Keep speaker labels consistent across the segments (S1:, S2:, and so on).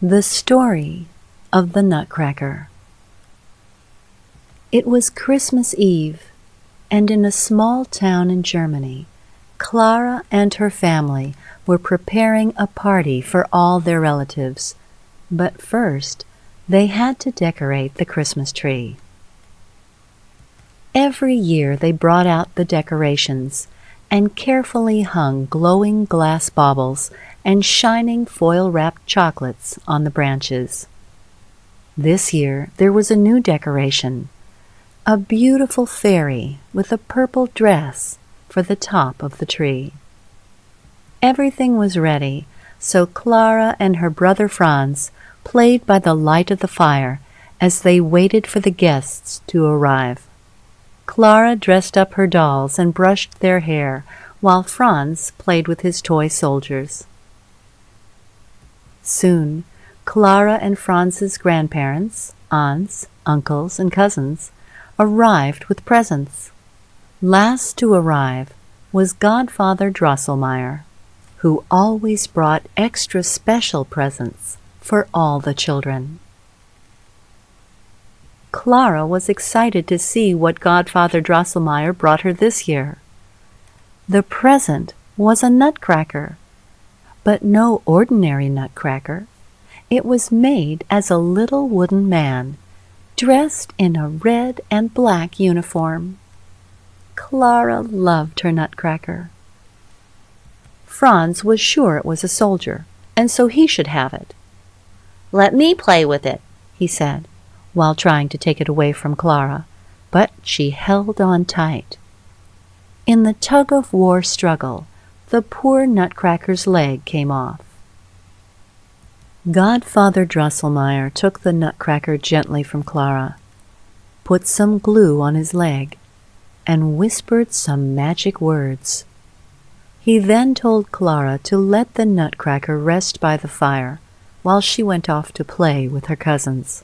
S1: The Story of the Nutcracker. It was Christmas Eve, and in a small town in Germany, Clara and her family were preparing a party for all their relatives. But first, they had to decorate the Christmas tree. Every year they brought out the decorations and carefully hung glowing glass baubles and shining foil-wrapped chocolates on the branches. This year there was a new decoration, a beautiful fairy with a purple dress for the top of the tree. Everything was ready, so Clara and her brother Franz played by the light of the fire as they waited for the guests to arrive. Clara dressed up her dolls and brushed their hair, while Franz played with his toy soldiers. Soon, Clara and Franz's grandparents, aunts, uncles, and cousins arrived with presents. Last to arrive was Godfather Drosselmeyer, who always brought extra special presents for all the children. Clara was excited to see what Godfather Drosselmeyer brought her this year. The present was a nutcracker, but no ordinary nutcracker. It was made as a little wooden man, dressed in a red and black uniform. Clara loved her nutcracker. Franz was sure it was a soldier, and so he should have it. "Let me play with it," he said, while trying to take it away from Clara, but she held on tight. In the tug-of-war struggle, the poor nutcracker's leg came off. Godfather Drosselmeyer took the nutcracker gently from Clara, put some glue on his leg, and whispered some magic words. He then told Clara to let the nutcracker rest by the fire while she went off to play with her cousins.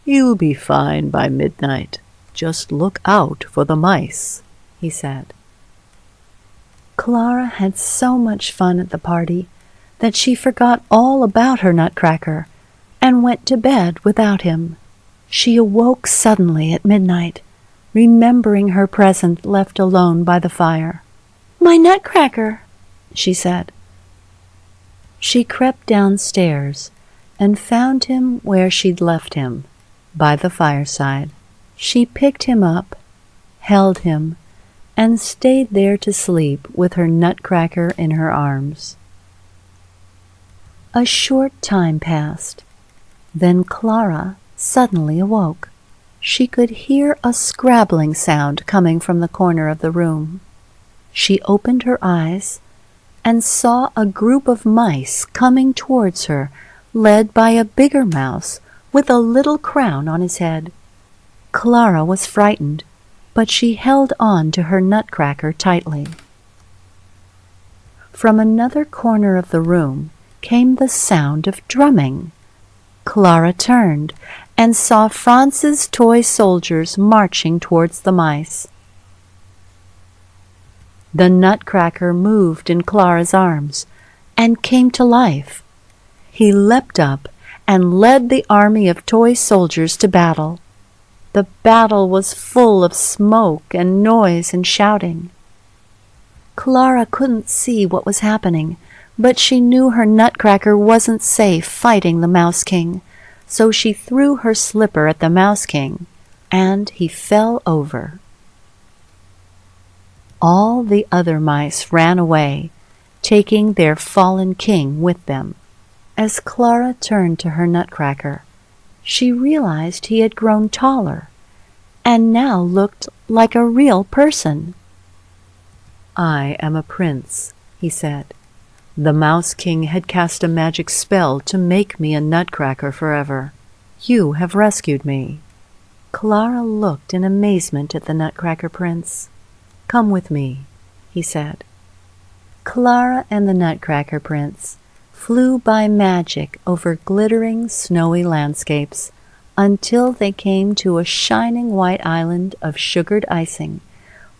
S1: "You'll be fine by midnight. Just look out for the mice," he said. Clara had so much fun at the party that she forgot all about her nutcracker and went to bed without him. She awoke suddenly at midnight, remembering her present left alone by the fire. "My nutcracker," she said. She crept downstairs and found him where she'd left him, by the fireside. She picked him up, held him, and stayed there to sleep with her nutcracker in her arms. A short time passed. Then Clara suddenly awoke. She could hear a scrabbling sound coming from the corner of the room. She opened her eyes and saw a group of mice coming towards her, led by a bigger mouse with a little crown on his head. Clara was frightened, but she held on to her nutcracker tightly. From another corner of the room came the sound of drumming. Clara turned and saw Franz's toy soldiers marching towards the mice. The nutcracker moved in Clara's arms and came to life. He leapt up and led the army of toy soldiers to battle. The battle was full of smoke and noise and shouting. Clara couldn't see what was happening, but she knew her nutcracker wasn't safe fighting the Mouse King, so she threw her slipper at the Mouse King, and he fell over. All the other mice ran away, taking their fallen king with them. As Clara turned to her nutcracker, she realized he had grown taller and now looked like a real person. "I am a prince," he said. "The Mouse King had cast a magic spell to make me a nutcracker forever. You have rescued me." Clara looked in amazement at the Nutcracker Prince. "Come with me," he said. Clara and the Nutcracker Prince flew by magic over glittering, snowy landscapes until they came to a shining white island of sugared icing,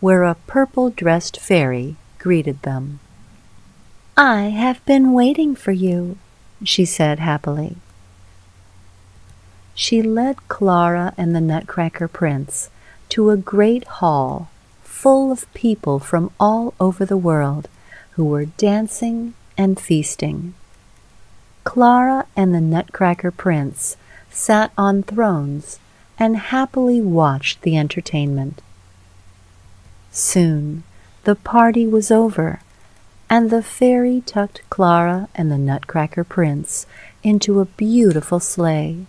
S1: where a purple-dressed fairy greeted them. "I have been waiting for you," she said happily. She led Clara and the Nutcracker Prince to a great hall full of people from all over the world who were dancing and feasting. Clara and the Nutcracker Prince sat on thrones and happily watched the entertainment. Soon the party was over, and the fairy tucked Clara and the Nutcracker Prince into a beautiful sleigh.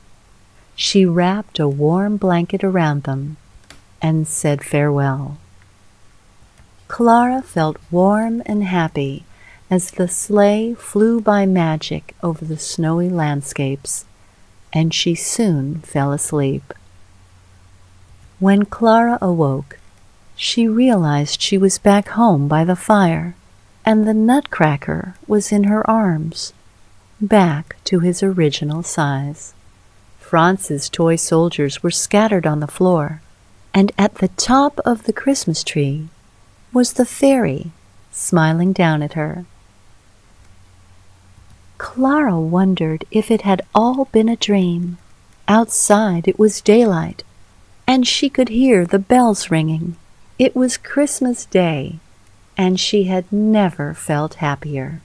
S1: She wrapped a warm blanket around them and said farewell. Clara felt warm and happy as the sleigh flew by magic over the snowy landscapes, and she soon fell asleep. When Clara awoke, she realized she was back home by the fire, and the Nutcracker was in her arms, back to his original size. Franz's toy soldiers were scattered on the floor, and at the top of the Christmas tree was the fairy, smiling down at her. Clara wondered if it had all been a dream. Outside it was daylight, and she could hear the bells ringing. It was Christmas Day, and she had never felt happier.